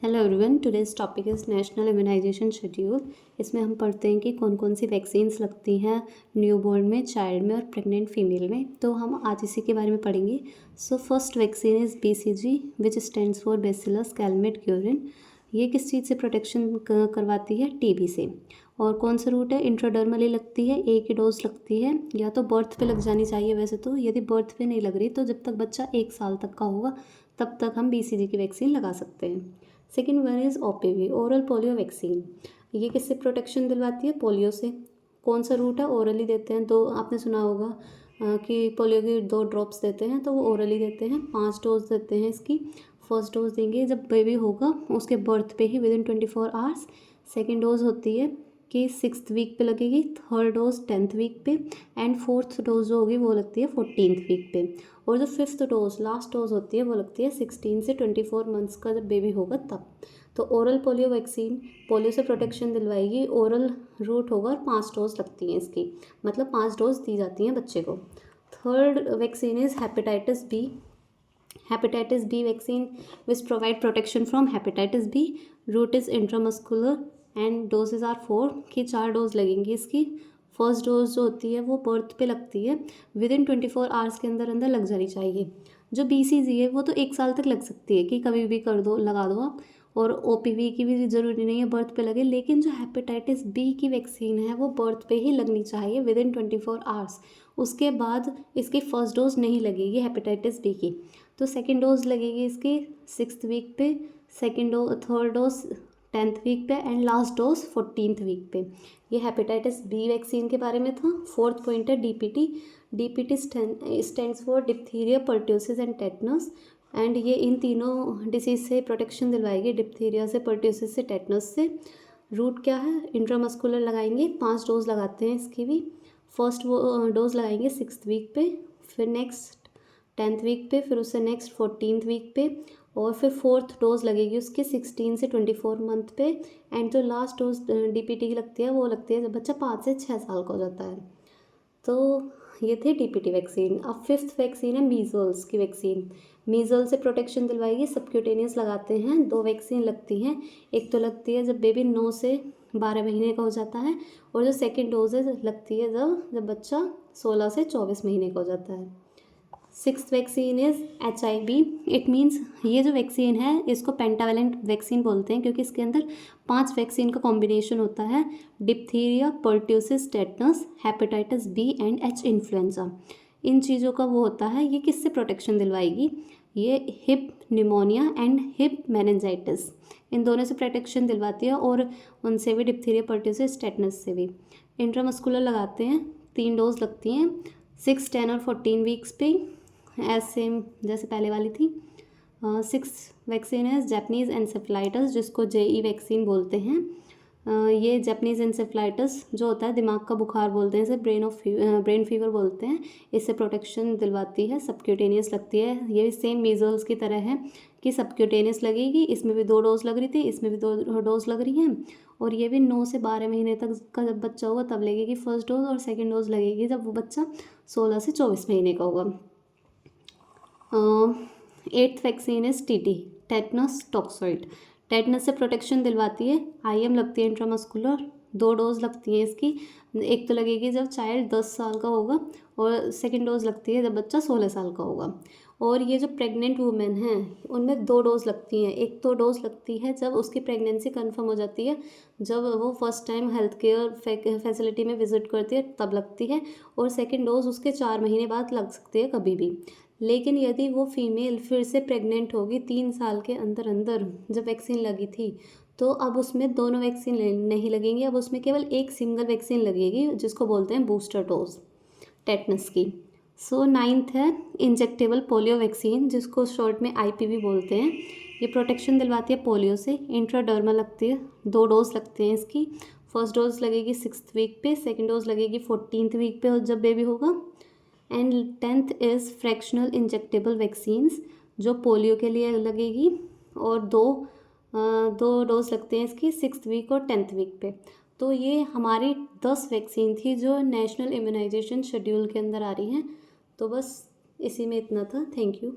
Hello everyone, today's topic is national immunisation schedule. इसमें हम पढ़ते हैं कि कौन कौन सी वैक्सीन्स लगती हैं न्यूबॉर्न में, चाइल्ड में और प्रेग्नेंट फीमेल में। तो हम आज इसी के बारे में पढ़ेंगे। So first vaccine is BCG which stands for bacillus Calmette-Guérin. ये किस चीज़ से प्रोटेक्शन करवाती है? TB से। और कौन सा रूट है? इंट्राडर्मली लगती है, एक ही डोज लगती है, या तो बर्थ पे लग जानी चाहिए। वैसे तो यदि बर्थ पे नहीं लग रही तो जब तक बच्चा 1 साल तक का होगा तब तक हम BCG की वैक्सीन लगा सकते हैं। Second one is OPV, oral polio vaccine. ये किससे प्रोटेक्शन दिलवाती है? पोलियो से। कौन सा रूट है? ओरली देते हैं। तो आपने सुना होगा कि पोलियो की 2 ड्रॉप्स देते हैं, तो वो ओरली देते हैं। 5 डोज देते हैं इसकी। फर्स्ट डोज देंगे जब बेबी होगा उसके बर्थ पे ही विदिन 24 आवर्स। सेकेंड डोज होती है कि 6th वीक पे लगेगी, थर्ड डोज 10th वीक पे, एंड फोर्थ डोज जो होगी वो लगती है 14th वीक पे। और जो 5th डोज लास्ट डोज होती है वो लगती है 16 से 24 मंथ्स का जब बेबी होगा तब। तो ओरल पोलियो वैक्सीन पोलियो से प्रोटेक्शन दिलवाएगी। ओरल रूट होगा और 5 डोज लगती हैं इसकी, मतलब 5 डोज दी जाती हैं बच्चे को। Third vaccine is hepatitis B. Hepatitis B vaccine which provide protection from hepatitis B. Route is intramuscular and doses are 4 की 4 डोज लगेंगी इसकी। फर्स्ट डोज जो होती है वो बर्थ पे लगती है, विदिन 24 आवर्स के अंदर अंदर लग जानी चाहिए। जो BCG है वो तो 1 साल तक लग सकती है कि कभी भी कर दो, लगा दो आप। और OPV की भी ज़रूरी नहीं है बर्थ पे लगे, लेकिन जो हेपेटाइटिस बी की वैक्सीन है वो बर्थ पे ही लगनी चाहिए विदिन 24 आवर्स। उसके बाद इसकी फर्स्ट डोज नहीं लगेगी हेपेटाइटिस बी की। तो सेकेंड डोज लगेगी इसकी 6th वीक पे, थर्ड डोज 10th वीक पे, and last dose 14th week पे। ये हेपेटाइटिस बी वैक्सीन के बारे में था। फोर्थ पॉइंट है DPT। DPT stands for diphtheria, pertussis and tetanus. And ये इन तीनों डिसीज से प्रोटेक्शन दिलवाएगी, डिप्थीरिया से, पर्ट्यूसिस से, टेटनस से। रूट क्या है? इंट्रामस्कुलर लगाएंगे, 5 डोज लगाते हैं इसकी भी। फर्स्ट वो डोज लगाएंगे 6th वीक पे, फिर नेक्स्ट 10th वीक पे, फिर उससे नेक्स्ट 14th वीक पे, और फिर फोर्थ डोज लगेगी उसकी 16 से 24 मंथ पे। एंड जो लास्ट डोज DPT की लगती है वो लगती है जब बच्चा 5 से 6 साल का हो जाता है। तो ये थे DPT वैक्सीन। अब 5th वैक्सीन है मीज़ल्स की वैक्सीन। मीज़ल्स से प्रोटेक्शन दिलवाएगी, सबक्यूटेनियस लगाते हैं। 2 वैक्सीन लगती हैं। एक तो लगती है जब बेबी 9 से 12 महीने का हो जाता है, और जो सेकेंड डोज है लगती है जब बच्चा 16 से 24 महीने का हो जाता है। 6th vaccine is HIV। It means ये जो वैक्सीन है इसको पेंटावेलेंट वैक्सीन बोलते हैं, क्योंकि इसके अंदर 5 वैक्सीन का कॉम्बिनेशन होता है। Diphtheria, pertussis, tetanus, hepatitis B and H influenza. इन चीज़ों का वो होता है। ये किससे प्रोटेक्शन दिलवाएगी? ये Hib pneumonia and Hib meningitis, इन दोनों से प्रोटेक्शन दिलवाती है, और उनसे भी, डिप्थीरिया, पर्ट्यूसिस, टेटनस से भी। इंट्रामस्कुलर लगाते हैं, 3 डोज लगती हैं 6, 10 और 14 वीक्स पे, एज सेम जैसे पहले वाली थी। 6th वैक्सीन है जैपनीज़ एनसेफेलाइटिस, जिसको JE वैक्सीन बोलते हैं। ये जैपनीज़ एनसेफेलाइटिस जो होता है दिमाग का बुखार बोलते हैं इसे, ब्रेन फीवर बोलते हैं। इससे प्रोटेक्शन दिलवाती है, सबक्यूटेनियस लगती है। ये भी सेम मीज़ल्स की तरह है कि सबक्यूटेनियस लगेगी। इसमें भी 2 डोज लग रही थी, इसमें भी 2 डोज लग रही हैं। और ये भी 9 से 12 महीने तक का जब बच्चा होगा तब लगेगी फर्स्ट डोज, और सेकेंड डोज लगेगी जब वो बच्चा 16 से 24 महीने का होगा। 8th vaccine is TT, tetanus toxoid. Tetanus से प्रोटेक्शन दिलवाती है। IM लगती है इंट्रामस्कुलर, 2 डोज लगती हैं इसकी। एक तो लगेगी जब चाइल्ड 10 साल का होगा, और सेकेंड डोज लगती है जब बच्चा 16 साल का होगा। और ये जो प्रेग्नेंट वुमेन हैं उनमें 2 डोज लगती हैं। एक तो डोज लगती है जब उसकी प्रेगनेंसी कंफर्म हो जाती है, जब वो first time health care facility में विजिट करती है तब लगती है, और सेकेंड डोज उसके 4 महीने बाद लग सकती है कभी भी। लेकिन यदि वो फीमेल फिर से प्रेग्नेंट होगी 3 साल के अंदर अंदर जब वैक्सीन लगी थी, तो अब उसमें दोनों वैक्सीन नहीं लगेंगी। अब उसमें केवल एक सिंगल वैक्सीन लगेगी, जिसको बोलते हैं बूस्टर डोज टेटनस की। सो 9th है इंजेक्टेबल पोलियो वैक्सीन, जिसको शॉर्ट में IPV बोलते हैं। ये प्रोटेक्शन दिलवाती है पोलियो से। इंट्राडर्मल लगती है, 2 डोज लगते हैं इसकी। फर्स्ट डोज लगेगी 6th वीक पे, सेकेंड डोज लगेगी 14th वीक पे जब बेबी होगा। And 10th is fractional injectable vaccines, जो पोलियो के लिए लगेगी, और दो डोज लगते हैं इसकी 6th वीक और 10th वीक पे। तो ये हमारी 10 वैक्सीन थी जो नेशनल इम्यूनाइजेशन शेड्यूल के अंदर आ रही हैं। तो बस इसी में इतना था। Thank you.